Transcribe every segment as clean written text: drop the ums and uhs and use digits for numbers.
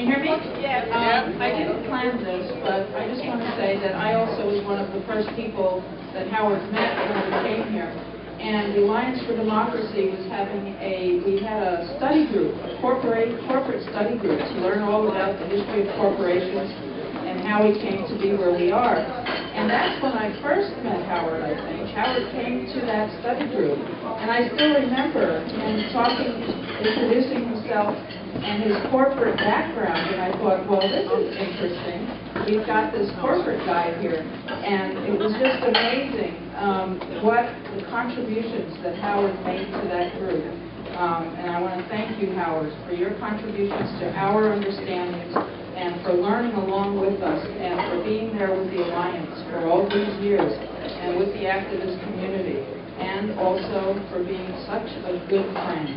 you hear me? Yes. I didn't plan this, but I just want to say that I also was one of the first people that Howard met when we came here. And the Alliance for Democracy was we had a study group, a corporate study group, to learn all about the history of corporations and how we came to be where we are. And that's when I first met Howard, I think. Howard came to that study group. And I still remember him introducing himself and his corporate background. And I thought, well, this is interesting. We've got this corporate guy here. And it was just amazing what the contributions that Howard made to that group. And I want to thank you, Howard, for your contributions to our understandings and for learning along with us and for being there with the Alliance for all these years and with the activist community, and also for being such a good friend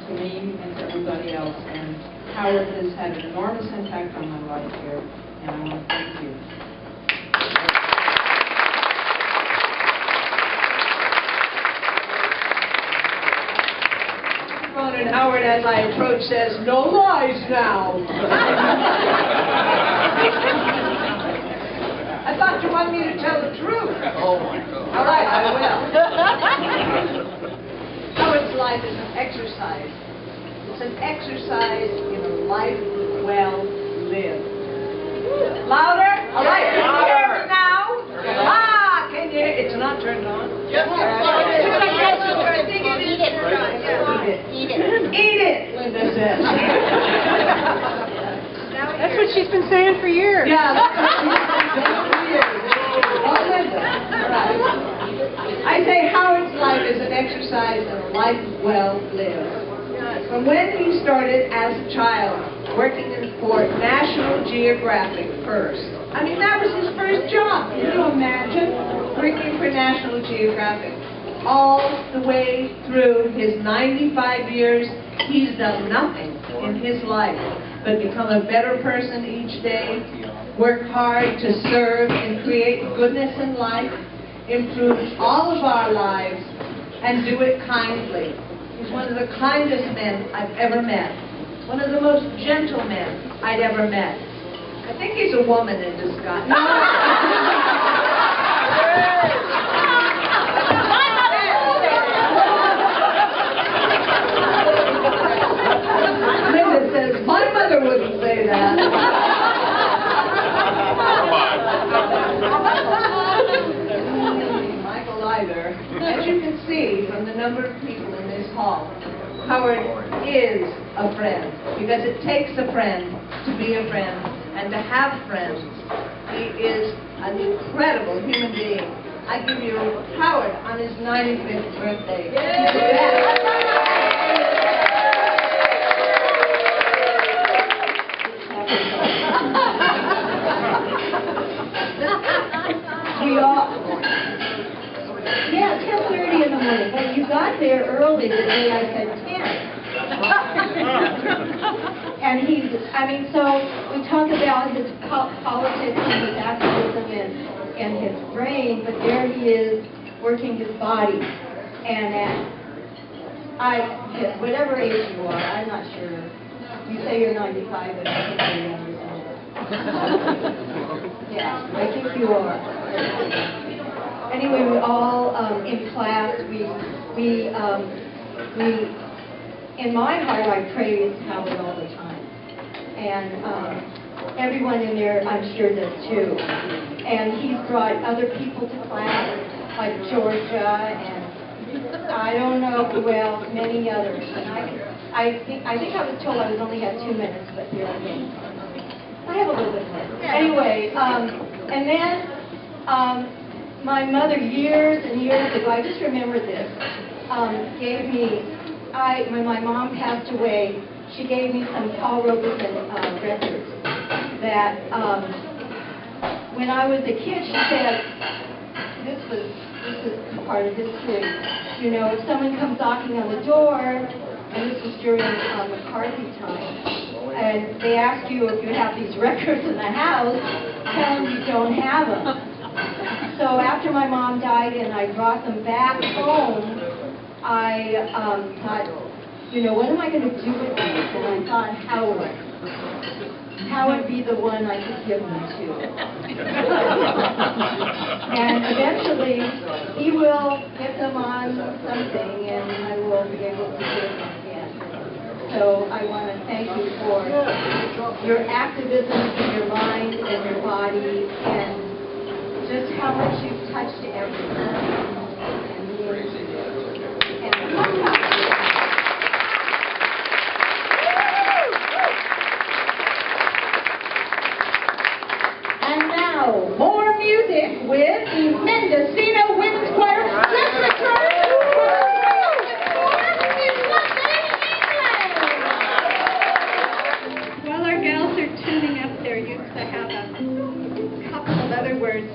to me and to everybody else. And Howard has had an enormous impact on my life here, and I want to thank you. And Howard, as I approach, says, "No lies now." I thought you wanted me to tell the truth. Oh my God. All right, I will. Howard's life is an exercise. It's an exercise in a life well lived. Louder? All right, louder now. Ah, can you? It's not turned on. Yes, Eat it, Linda says. That's what she's been saying for years. Yeah, that's what she's been saying for years. Oh, Linda. Right. I say Howard's life is an exercise in a life well lived. From when he started as a child, working for National Geographic first. I mean, that was his first job. Can you imagine working for National Geographic? All the way through his 95 years, he's done nothing in his life but become a better person each day, work hard to serve and create goodness in life, improve all of our lives, and do it kindly. He's one of the kindest men I've ever met, one of the most gentle men I'd ever met. I think he's a woman in disguise. Linda says, my mother wouldn't say that. Michael either. As you can see from the number of people in this hall, Howard is a friend, because it takes a friend to be a friend and to have friends. He is an incredible human being. I give you Howard on his 95th birthday. We all, yeah, 10:30 in the morning, but you got there early the day I said 10. And so we talk about his politics and his activism and his brain, but there he is working his body. And at whatever age you are, I'm not sure. You say you're 95, but I think you're younger than that. Yeah, I think you are. Anyway, we all in class, in my heart, I praise Howard all the time. And everyone in there, I'm sure, does too. And he's brought other people to class, like Georgia, and I don't know who else, many others. And I think I was told I was only had 2 minutes, but here I am. I have a little bit more. Anyway, and then my mother, years and years ago, I just remember this, gave me, when my mom passed away, she gave me some Paul Robeson records that when I was a kid, she said, this is part of history. You know, if someone comes knocking on the door, and this was during McCarthy time, and they ask you if you have these records in the house, tell them you don't have them. So after my mom died and I brought them back home, I thought, you know, what am I going to do with these? And I thought Howard would be the one I could give them to. And eventually, he will get them on something, and I will be able to give them again. So I want to thank you for your activism in your mind and your body, and just how much you've touched everyone. And now, more music with the Mendocino Women's Choir. Just return to While our gals are tuning up their uke, I have a couple of other words.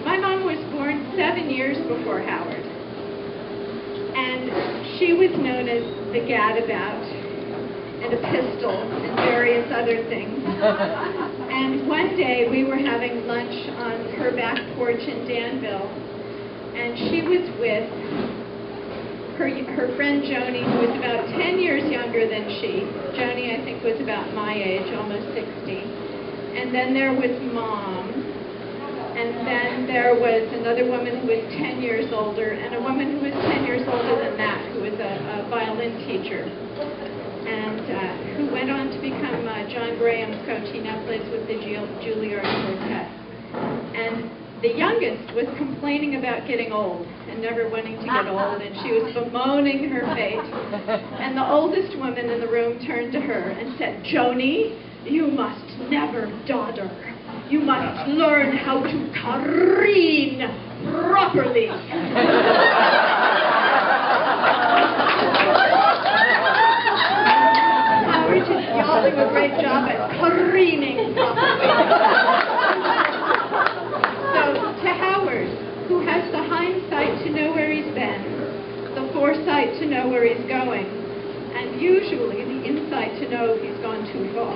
My mom was born 7 years before Howard, and she was known as the gadabout and a pistol and various other things. And one day we were having lunch on her back porch in Danville, and she was with her friend Joni, who was about 10 years younger than she. Joni, I think, was about my age, almost 60. And then there was Mom. And then there was another woman who was 10 years older, and a woman who was 10 years older than that, who was a violin teacher, and who went on to become John Graham's coach. He now plays with the Juilliard Quartet. And the youngest was complaining about getting old and never wanting to get old, and she was bemoaning her fate. And the oldest woman in the room turned to her and said, "Joni, you must never dodder. You must learn how to careen properly." Howard is y'all do a great job at careening properly. So, to Howard, who has the hindsight to know where he's been, the foresight to know where he's going, and usually the insight to know if he's gone too far.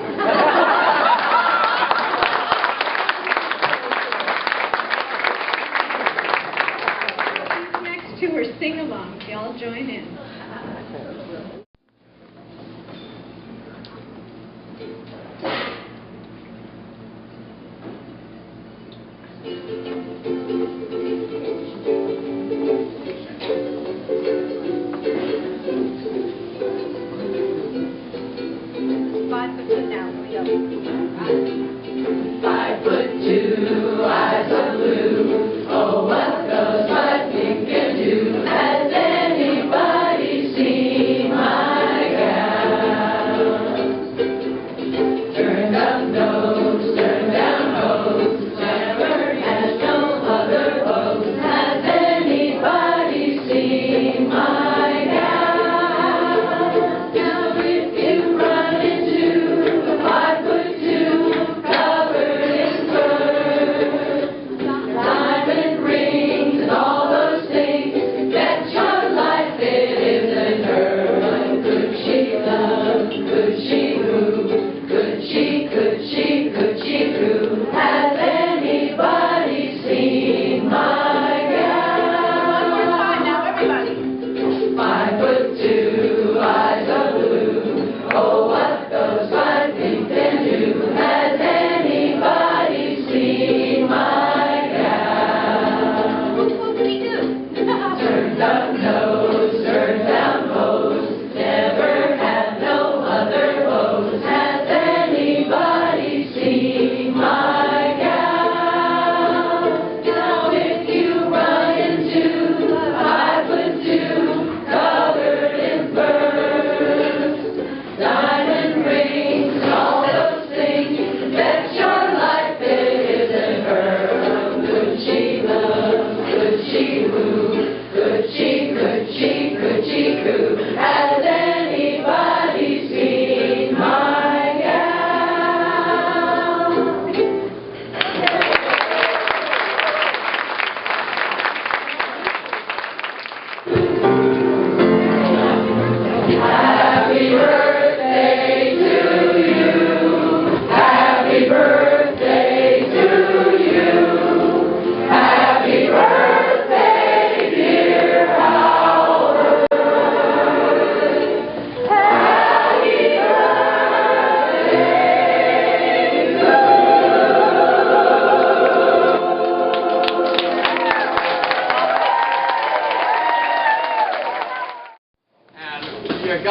To her sing-along. Y'all join in. Eyes of blue, oh what goes lightning can do, has anybody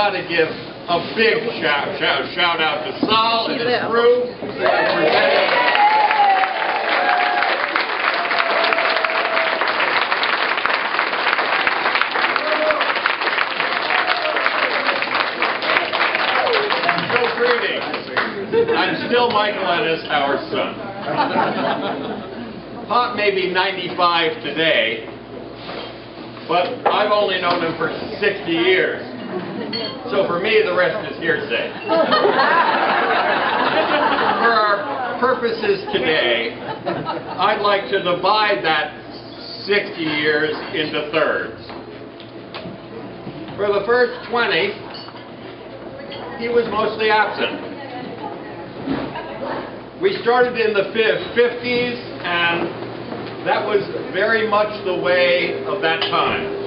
got to give a big shout out to Sol and his crew. I'm still Michael Ennis, Howard's son. Pop may be 95 today, but I've only known him for 60 years. So for me, the rest is hearsay. For our purposes today, I'd like to divide that 60 years into thirds. For the first 20, he was mostly absent. We started in the 50s, and that was very much the way of that time.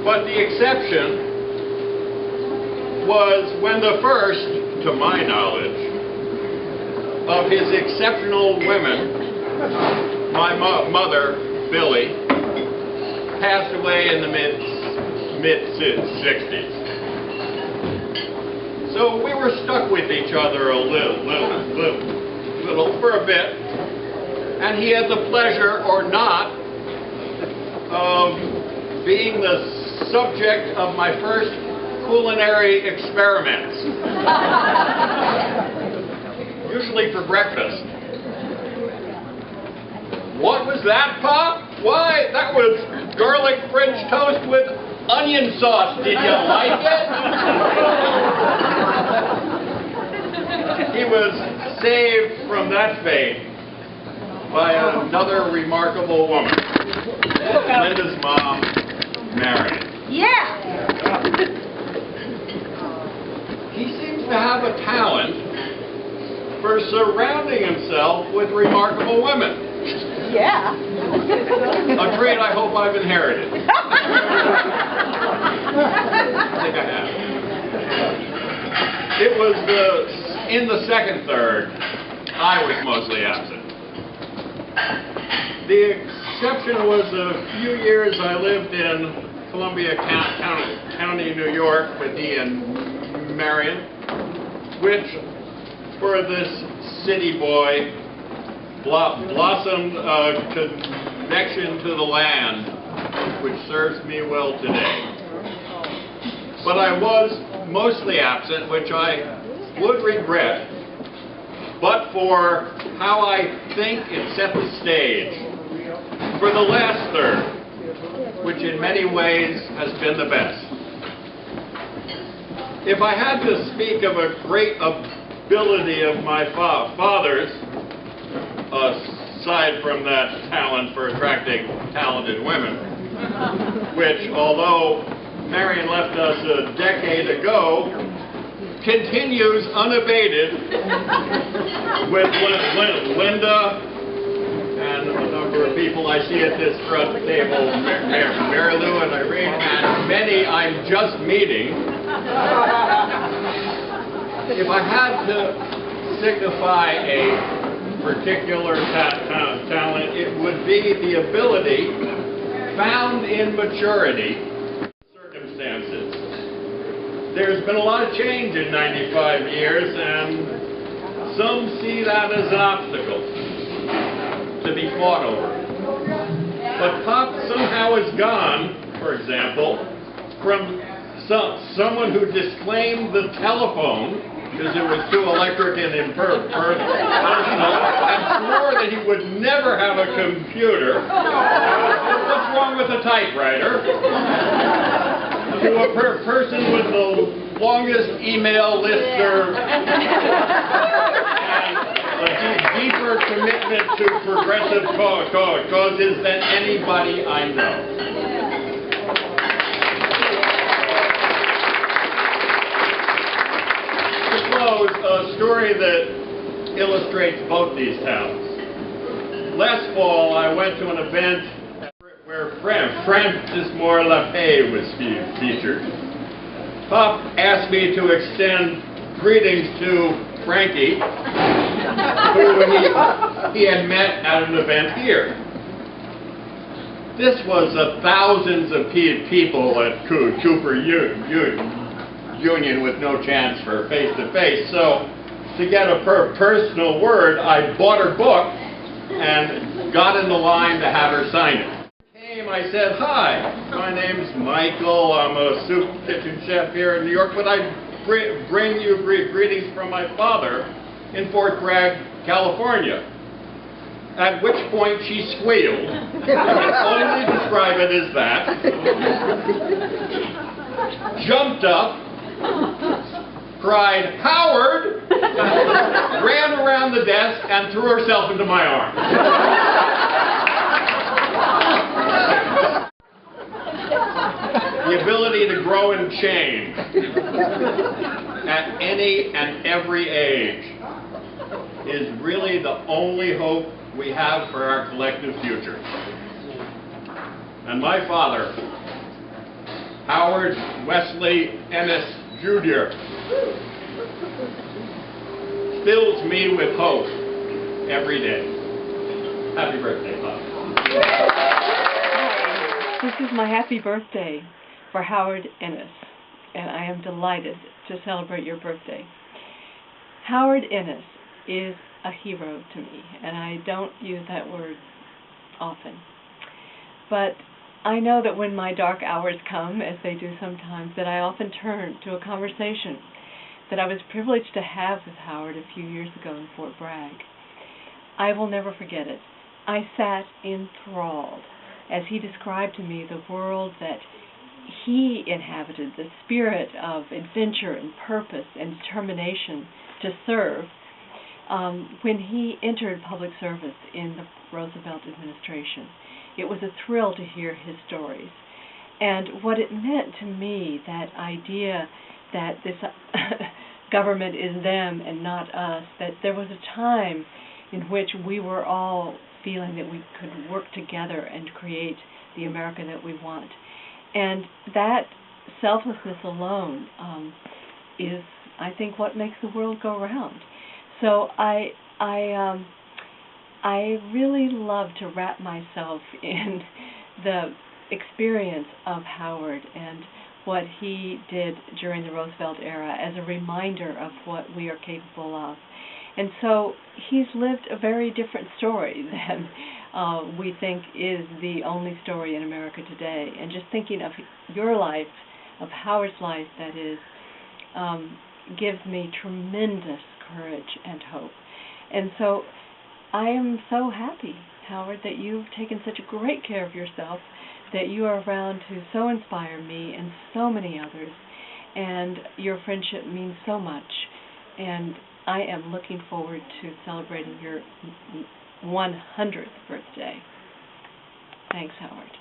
But the exception was when the first, to my knowledge, of his exceptional women, my mother, Billy, passed away in the mid-60s. So we were stuck with each other a little for a bit, and he had the pleasure, or not, of being the subject of my first culinary experiments. Usually for breakfast. What was that, Pop? Why, that was garlic French toast with onion sauce. Did you like it? He was saved from that fate by another remarkable woman, Linda's mom, Marion. Yeah. He seems to have a talent for surrounding himself with remarkable women. Yeah. A trait I hope I've inherited. I think I have. It was in the second third, I was mostly absent. The exception was a few years I lived in Columbia County, New York with he and Marion, which for this city boy blossomed a connection to the land which serves me well today. But I was mostly absent, which I would regret, but for how I think it set the stage for the last third, which in many ways has been the best. If I had to speak of a great ability of my father's, aside from that talent for attracting talented women, which, although Marion left us a decade ago, continues unabated with Linda and a number of people I see at this front table, Mary Lou and Irene, and many I'm just meeting. If I had to signify a particular talent, it would be the ability found in maturity circumstances. There's been a lot of change in 95 years, and some see that as an obstacle to be fought over. But Pop somehow has gone, for example, from someone who disclaimed the telephone because it was too electric and impersonal, and swore that he would never have a computer. What's wrong with a typewriter? To a person with the longest email listserv and a deeper commitment to progressive causes than anybody I know. A story that illustrates both these talents. Last fall, I went to an event where Francis Moore Lapay was featured. Pop asked me to extend greetings to Frankie, who he had met at an event here. This was thousands of people at Cooper Union with no chance for face-to-face. So to get a personal word, I bought her book and got in the line to have her sign it. I said, "Hi, my name's Michael. I'm a soup kitchen chef here in New York, but I bring you greetings from my father in Fort Bragg, California." At which point she squealed. I can only describe it as that. Jumped up, cried, "Howard!" ran around the desk and threw herself into my arms. The ability to grow and change at any and every age is really the only hope we have for our collective future. And my father, Howard Wesley Ennis Jr., fills me with hope every day. Happy birthday, Bob. This is my happy birthday for Howard Ennis, and I am delighted to celebrate your birthday. Howard Ennis is a hero to me, and I don't use that word often. But I know that when my dark hours come, as they do sometimes, that I often turn to a conversation that I was privileged to have with Howard a few years ago in Fort Bragg. I will never forget it. I sat enthralled as he described to me the world that he inhabited, the spirit of adventure and purpose and determination to serve, when he entered public service in the Roosevelt administration. It was a thrill to hear his stories. And what it meant to me, that idea that this government is them and not us, that there was a time in which we were all feeling that we could work together and create the America that we want. And that selflessness alone is, I think, what makes the world go round. So I really love to wrap myself in the experience of Howard and what he did during the Roosevelt era as a reminder of what we are capable of. And so he's lived a very different story than we think is the only story in America today. And just thinking of your life, of Howard's life, that is, gives me tremendous courage and hope. And so I am so happy, Howard, that you've taken such great care of yourself, that you are around to so inspire me and so many others. And your friendship means so much. And I am looking forward to celebrating your 100th birthday. Thanks, Howard.